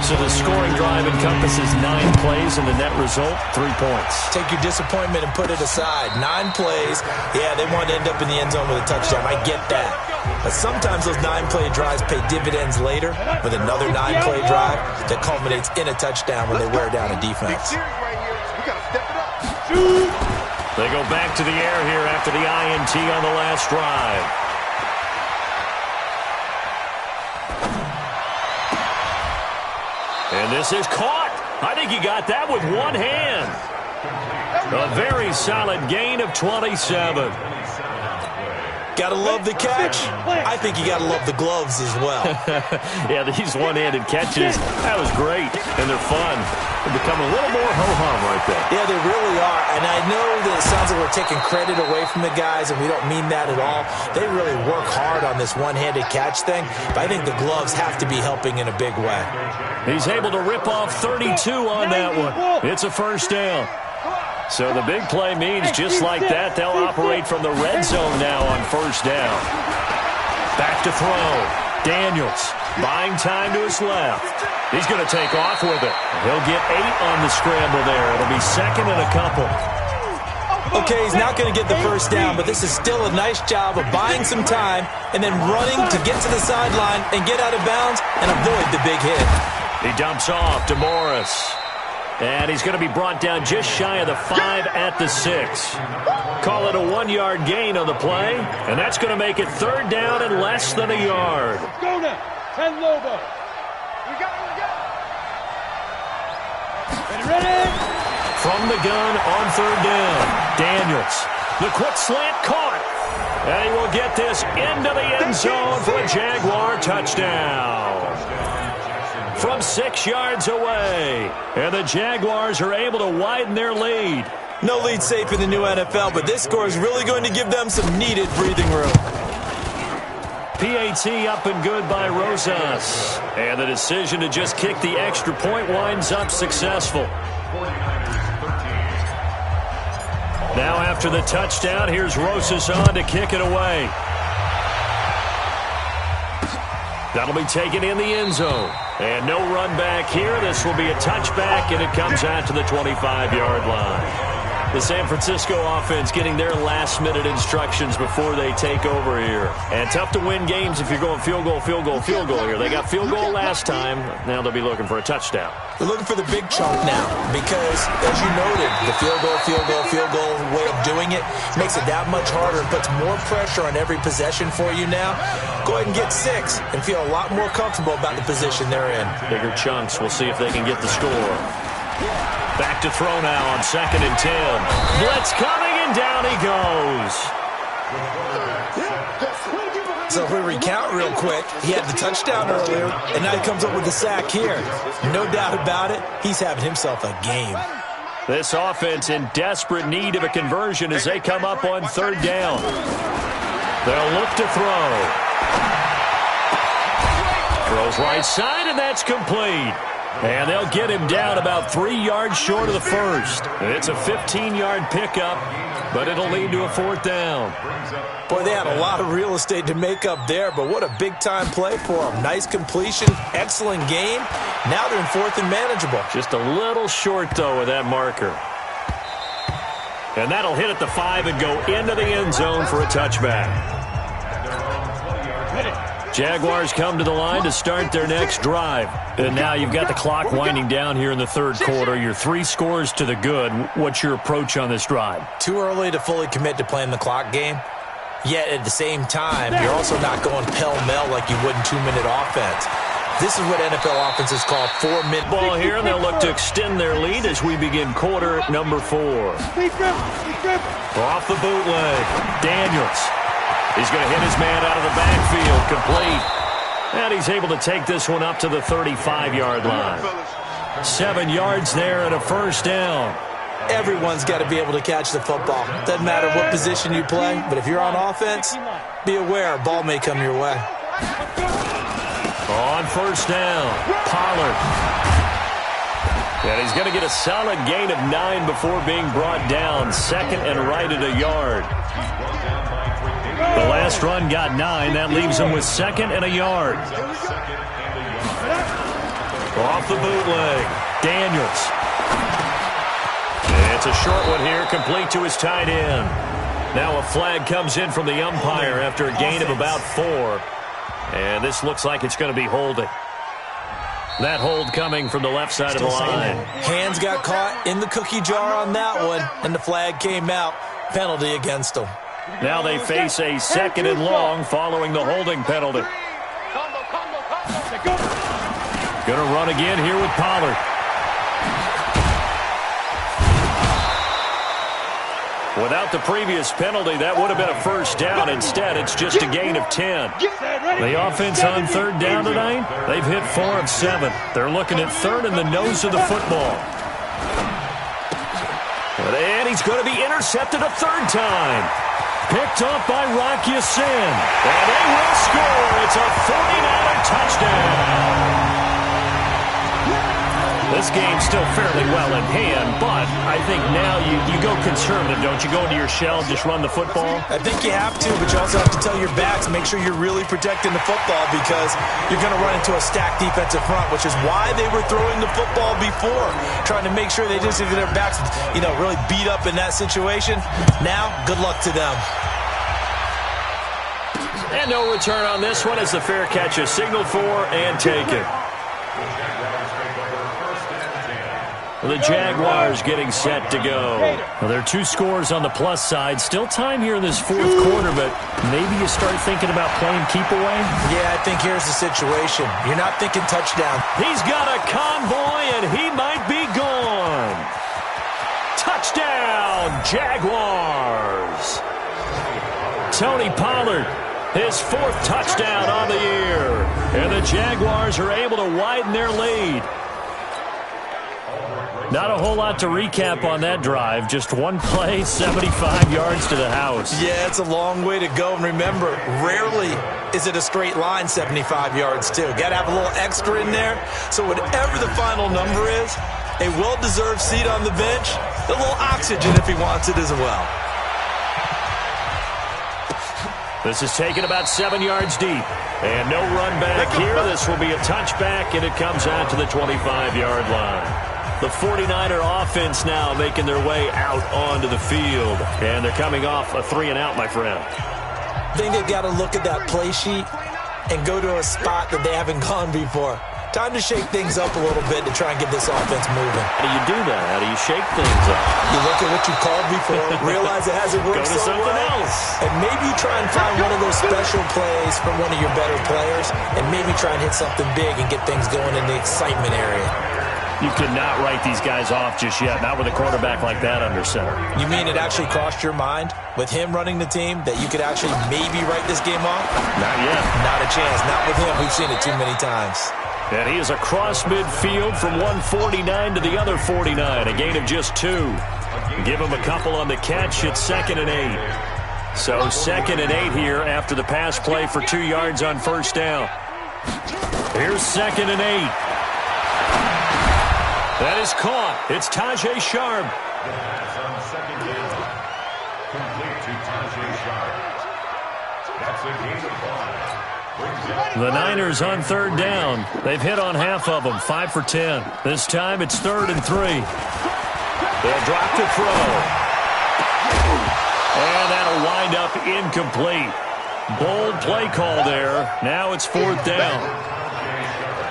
So the scoring drive encompasses 9 plays, and the net result, 3 points. Take your disappointment and put it aside. 9 plays. Yeah, they want to end up in the end zone with a touchdown. I get that. But sometimes those 9-play drives pay dividends later with another 9-play drive that culminates in a touchdown when they wear down a defense. They go back to the air here after the INT on the last drive. And this is caught. I think he got that with one hand. A very solid gain of 27. Got to love the catch. I think you got to love the gloves as well. Yeah, these one-handed catches, that was great, and they're fun. They're becoming a little more ho-hum right there. Yeah, they really are, and I know that it sounds like we're taking credit away from the guys, and we don't mean that at all. They really work hard on this one-handed catch thing, but I think the gloves have to be helping in a big way. He's able to rip off 32 on that one. It's a first down. So the big play means just like that, they'll operate from the red zone now on first down. Back to throw. Daniels buying time to his left. He's going to take off with it. He'll get 8 on the scramble there. It'll be second and a couple. Okay, he's not going to get the first down, but this is still a nice job of buying some time and then running to get to the sideline and get out of bounds and avoid the big hit. He dumps off to Morris. And he's going to be brought down just shy of the 5 at the 6. Call it a 1-yard gain on the play, and that's going to make it third down and less than a yard. Go now, 10 Lobo. We got it. Ready? From the gun on third down, Daniels. The quick slant caught. And he will get this into the end zone for a Jaguar touchdown. From 6 yards away. And the Jaguars are able to widen their lead. No lead safe in the new NFL, but this score is really going to give them some needed breathing room. PAT up and good by Rosas. And the decision to just kick the extra point winds up successful. Now after the touchdown, here's Rosas on to kick it away. That'll be taken in the end zone. And no run back here. This will be a touchback, and it comes out to the 25-yard line. The San Francisco offense getting their last-minute instructions before they take over here. And tough to win games if you're going field goal, field goal, field goal here. They got field goal last time. Now they'll be looking for a touchdown. They're looking for the big chunk now because, as you noted, the field goal way of doing it makes it that much harder and puts more pressure on every possession for you now. Go ahead and get 6 and feel a lot more comfortable about the position they're in. Bigger chunks. We'll see if they can get the score. Back to throw now on 2nd and 10. Blitz coming, and down he goes. So if we recount real quick, he had the touchdown earlier, and now he comes up with the sack here. No doubt about it, he's having himself a game. This offense in desperate need of a conversion as they come up on third down. They'll look to throw. Throws right side, and that's complete. And they'll get him down about 3 yards short of the first. It's a 15-yard pickup, but it'll lead to a 4th down. Boy, they had a lot of real estate to make up there, but what a big-time play for them. Nice completion, excellent game. Now they're in 4th and manageable. Just a little short, though, with that marker. And that'll hit at the 5 and go into the end zone for a touchback. Jaguars come to the line to start their next drive. And now you've got the clock winding down here in the third quarter. You're 3 scores to the good. What's your approach on this drive? Too early to fully commit to playing the clock game. Yet at the same time, you're also not going pell-mell like you would in 2-minute offense. This is what NFL offenses call 4-minute ball here, and they'll look to extend their lead as we begin quarter number 4. Off the bootleg, Daniels. He's going to hit his man out of the backfield, complete. And he's able to take this one up to the 35-yard line. 7 yards there and a first down. Everyone's got to be able to catch the football. Doesn't matter what position you play, but if you're on offense, be aware a ball may come your way. On first down, Pollard. And he's going to get a solid gain of 9 before being brought down. Second and right at a yard. The last run got 9. That leaves him with second and a yard. Off the bootleg, Daniels. It's a short one here, complete to his tight end. Now a flag comes in from the umpire after a gain of about 4. And this looks like it's going to be holding. That hold coming from the left side of the line. Hands got caught in the cookie jar on that one, and the flag came out. Penalty against them. Now they face a second and long following the holding penalty. Going to run again here with Pollard. Without the previous penalty, that would have been a first down. Instead, it's just a gain of 10. The offense on third down tonight, they've hit 4 of 7. They're looking at third in the nose of the football. And he's going to be intercepted a third time. Picked off by Rock Ya-Sin. And they will score. It's a 49er touchdown. This game's still fairly well in hand, but I think now you go conservative, don't you? Go into your shell, just run the football? I think you have to, but you also have to tell your backs, make sure you're really protecting the football because you're going to run into a stacked defensive front, which is why they were throwing the football before, trying to make sure they just get their backs, really beat up in that situation. Now, good luck to them. And no return on this one as the fair catch is signaled for and taken. The Jaguars getting set to go. Well, there are 2 scores on the plus side. Still time here in this fourth quarter, but maybe you start thinking about playing keep away? Yeah, I think here's the situation. You're not thinking touchdown. He's got a convoy, and he might be gone. Touchdown, Jaguars. Tony Pollard, his 4th touchdown on the year. And the Jaguars are able to widen their lead. Not a whole lot to recap on that drive. Just one play, 75 yards to the house. Yeah, it's a long way to go. And remember, rarely is it a straight line 75 yards, too. Got to have a little extra in there. So whatever the final number is, a well-deserved seat on the bench, a little oxygen if he wants it as well. This is taken about 7 yards deep. And no run back here. This will be a touchback, and it comes out to the 25-yard line. The 49er offense now making their way out onto the field. And they're coming off a 3-and-out, my friend. I think they've got to look at that play sheet and go to a spot that they haven't gone before. Time to shake things up a little bit to try and get this offense moving. How do you do that? How do you shake things up? You look at what you called before, realize it hasn't worked Go to so something well, else. and maybe you try and find one of those special plays from one of your better players, and maybe try and hit something big and get things going in the excitement area. You could not write these guys off just yet, not with a quarterback like that under center. You mean it actually crossed your mind with him running the team that you could actually maybe write this game off? Not yet. Not a chance. Not with him. We've seen it too many times. And he is across midfield from 149 to the other 49, a gain of just 2. Give him a couple on the catch. It's 2nd and 8. So 2nd and 8 here after the pass play for 2 yards on first down. Here's 2nd and 8. That is caught. It's Tajae Sharpe. The Niners on third down. They've hit on half of them, 5 for 10. This time it's 3rd and 3. They'll drop to throw. And that'll wind up incomplete. Bold play call there. Now it's 4th down.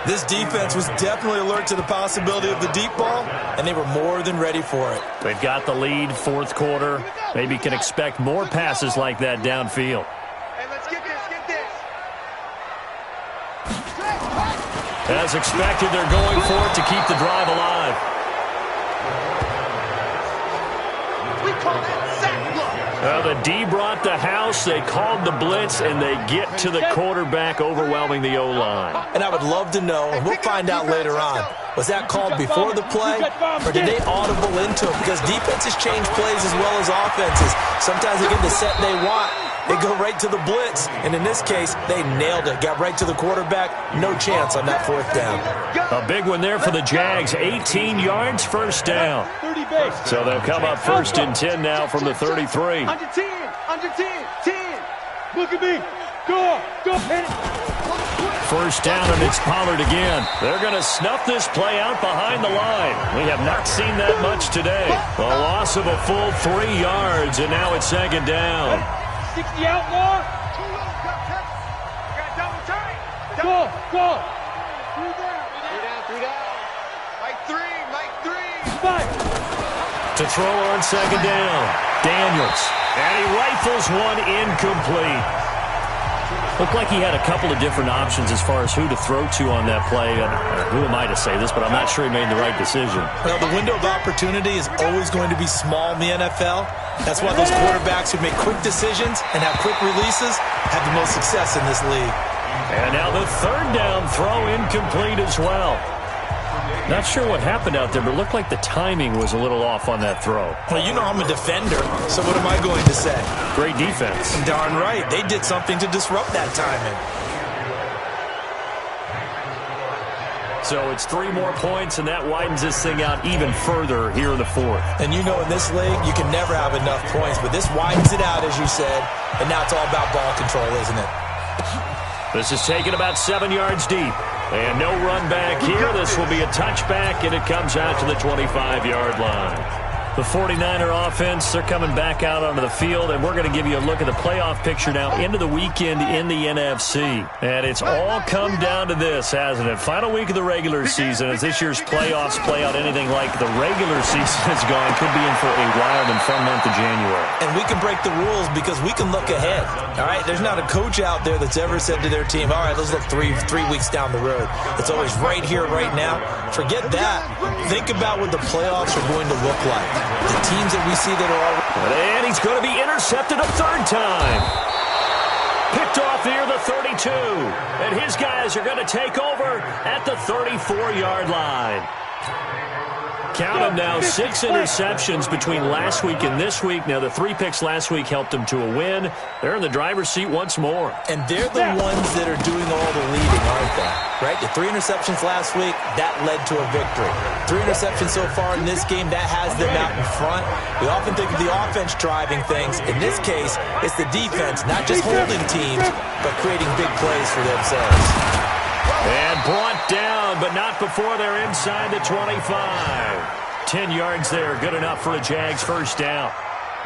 This defense was definitely alert to the possibility of the deep ball, and they were more than ready for it. They've got the lead, 4th quarter. Maybe can expect more passes like that downfield. Hey, let's get this, As expected, they're going for it to keep the drive alive. We call that sack block. Well, the D brought the house. They called the blitz, and they get to the quarterback, overwhelming the O-line. And I would love to know, and we'll find out later on, was that called before the play, or did they audible into it? Because defenses change plays as well as offenses. Sometimes they get the set they want. They go right to the blitz, and in this case, they nailed it. Got right to the quarterback. No chance on that fourth down. A big one there for the Jags. 18 yards, first down. So they'll come up first and 10 now from the 33. Under 10, under 10, 10. Look at me. Go, hit it. First down, and it's Pollard again. They're going to snuff this play out behind the line. We have not seen that much today. A loss of a full 3 yards, and now it's second down. 60 outlaw. Got double tight. Go. 3 down. Mike three. 5. To throw on second down, Daniels. And he rifles one incomplete. Looked like he had a couple of different options as far as who to throw to on that play. And who am I to say this, but I'm not sure he made the right decision. Well, the window of opportunity is always going to be small in the NFL. That's why those quarterbacks who make quick decisions and have quick releases have the most success in this league. And now the third down throw incomplete as well. Not sure what happened out there, but it looked like the timing was a little off on that throw. Well, you know I'm a defender, so what am I going to say? Great defense. Darn right. They did something to disrupt that timing. So it's 3 more points, and that widens this thing out even further here in the fourth. And you know in this league, you can never have enough points, but this widens it out, as you said, and now it's all about ball control, isn't it? This is taken about 7 yards deep. And no run back here. This will be a touchback, and it comes out to the 25-yard line. The 49er offense, they're coming back out onto the field, and we're going to give you a look at the playoff picture now into the weekend in the NFC. And it's all come down to this, hasn't it? Final week of the regular season, as this year's playoffs play out anything like the regular season has gone, could be in for a wild and fun month of January. And we can break the rules because we can look ahead. All right, there's not a coach out there that's ever said to their team, all right, let's look three weeks down the road. It's always right here, right now. Forget that. Think about what the playoffs are going to look like. The teams that we see that are already... And he's going to be intercepted a third time. Picked off near the 32. And his guys are going to take over at the 34-yard line. Count them now, 6 interceptions between last week and this week. Now, the 3 picks last week helped them to a win. They're in the driver's seat once more. And they're the ones that are doing all the leading, aren't they? Right? The 3 interceptions last week, that led to a victory. 3 interceptions so far in this game, that has them out in front. We often think of the offense driving things. In this case, it's the defense, not just holding teams, but creating big plays for themselves. And brought down, but not before they're inside the 25. 10 yards there, good enough for a Jags first down.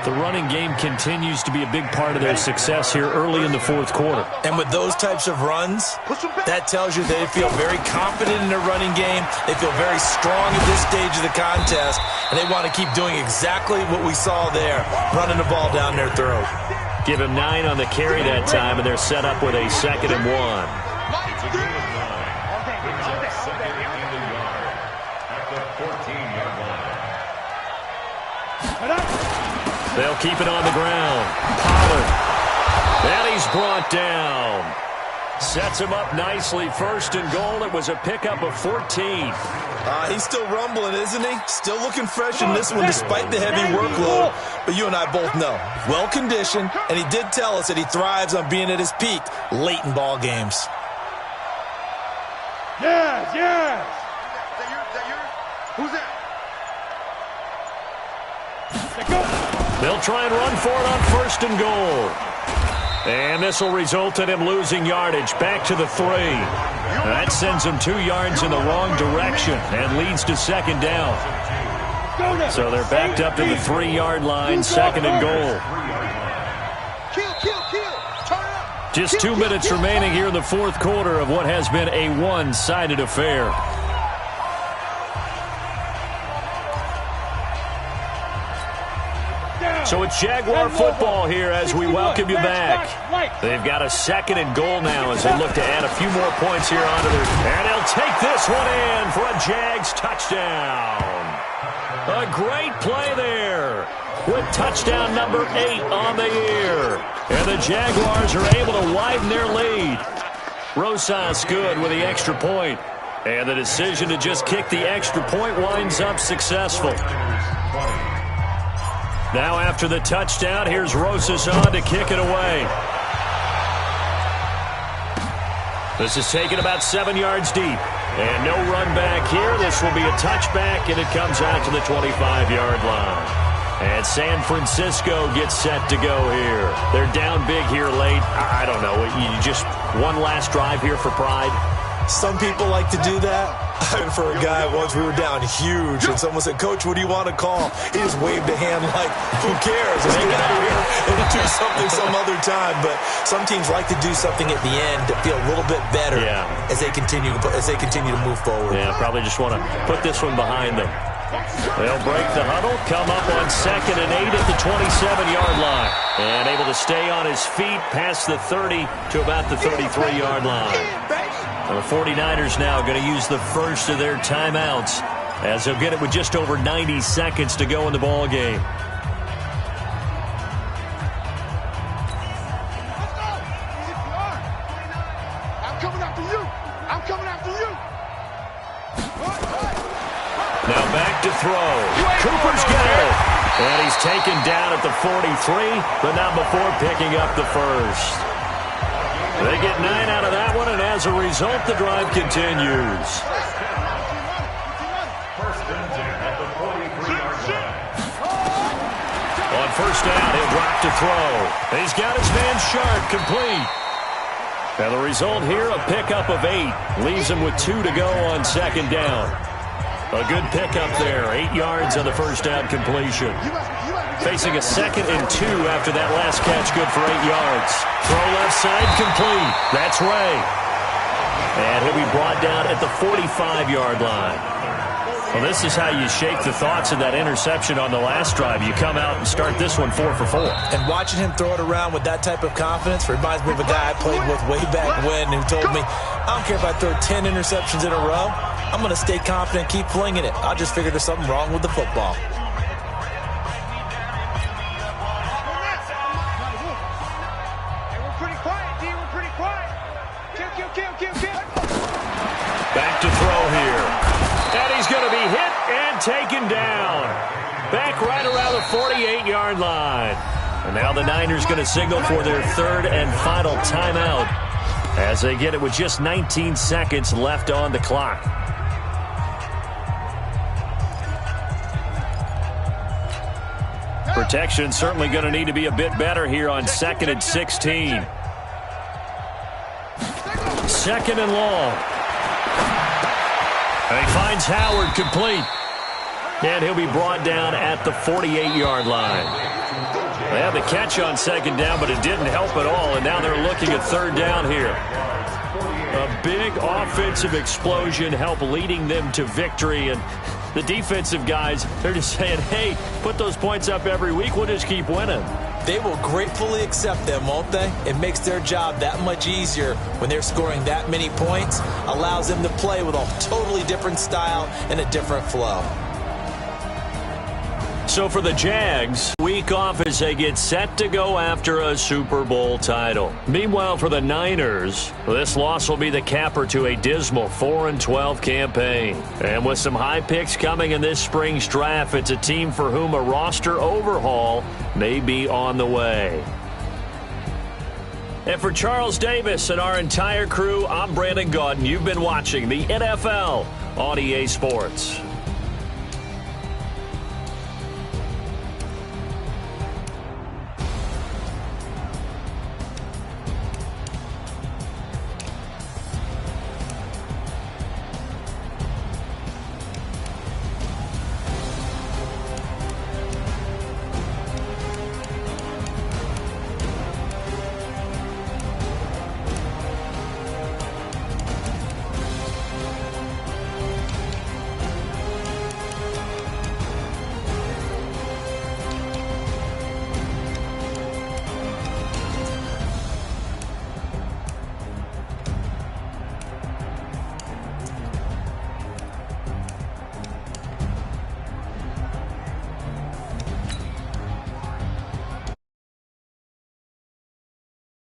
The running game continues to be a big part of their success here early in the fourth quarter. And with those types of runs, that tells you they feel very confident in their running game. They feel very strong at this stage of the contest, and they want to keep doing exactly what we saw there, running the ball down their throat. Give him 9 on the carry that time, and they're set up with a 2nd and 1. They'll keep it on the ground. Pollard. And he's brought down. Sets him up nicely. 1st and goal. It was a pickup of 14. He's still rumbling, isn't he? Still looking fresh in this one despite the heavy workload. But you and I both know. Well-conditioned, and he did tell us that he thrives on being at his peak late in ball games. Yes. Who's that? They'll try and run for it on 1st and goal. And this will result in him losing yardage back to the 3. That sends him 2 yards in the wrong direction and leads to 2nd down. So they're backed up to the 3-yard line, 2nd and goal. Just 2 minutes remaining here in the fourth quarter of what has been a one-sided affair. So it's Jaguar football here as we welcome you back. They've got a 2nd and goal now as they look to add a few more points here onto their... And they'll take this one in for a Jags touchdown. A great play there with touchdown number 8 on the year. And the Jaguars are able to widen their lead. Rosas good with the extra point. And the decision to just kick the extra point winds up successful. Now after the touchdown, here's Rosas on to kick it away. This is taken about 7 yards deep. And no run back here. This will be a touchback, and it comes out to the 25-yard line. And San Francisco gets set to go here. They're down big here late. I don't know. You just one last drive here for pride. Some people like to do that. For a guy, once we were down huge, and someone said, "Coach, what do you want to call?" He just waved a hand like, "Who cares? Let's get out of here and do something some other time." But some teams like to do something at the end to feel a little bit better as they continue to move forward. Yeah, probably just want to put this one behind them. They'll break the huddle, come up on 2nd and 8 at the 27-yard line, and able to stay on his feet past the 30 to about the 33-yard line. The 49ers now going to use the first of their timeouts as they'll get it with just over 90 seconds to go in the ball game. I'm coming after you. I'm coming after you. Now back to throw. Cooper's got it. And he's taken down at the 43, but not before picking up the first. They get 9 out of that one, and as a result, the drive continues. On first down, he'll drop to throw. He's got his man Sharp complete. And the result here, a pickup of 8. Leaves him with 2 to go on 2nd down. A good pickup there. 8 yards on the first down completion. Facing a 2nd and 2 after that last catch, good for 8 yards. Throw left side, complete. That's Ray. And he'll be brought down at the 45-yard line. Well, this is how you shake the thoughts of that interception on the last drive. You come out and start this one 4 for 4. And watching him throw it around with that type of confidence reminds me of a guy I played with way back when who told me, "I don't care if I throw 10 interceptions in a row. I'm going to stay confident, keep flinging it. I'll just figure there's something wrong with the football." Back to throw here. And he's going to be hit and taken down. Back right around the 48-yard line. And now the Niners going to signal for their 3rd and final timeout as they get it with just 19 seconds left on the clock. Protection certainly going to need to be a bit better here on 2nd and 16. 2nd and long. And he finds Howard complete. And he'll be brought down at the 48-yard line. They had the catch on 2nd down, but it didn't help at all. And now they're looking at 3rd down here. A big offensive explosion helped leading them to victory. And the defensive guys, they're just saying, hey, put those points up every week. We'll just keep winning. They will gratefully accept them, won't they? It makes their job that much easier when they're scoring that many points. Allows them to play with a totally different style and a different flow. So for the Jags, week off as they get set to go after a Super Bowl title. Meanwhile, for the Niners, this loss will be the capper to a dismal 4-12 campaign. And with some high picks coming in this spring's draft, it's a team for whom a roster overhaul may be on the way. And for Charles Davis and our entire crew, I'm Brandon Gaudin. You've been watching the NFL on EA Sports.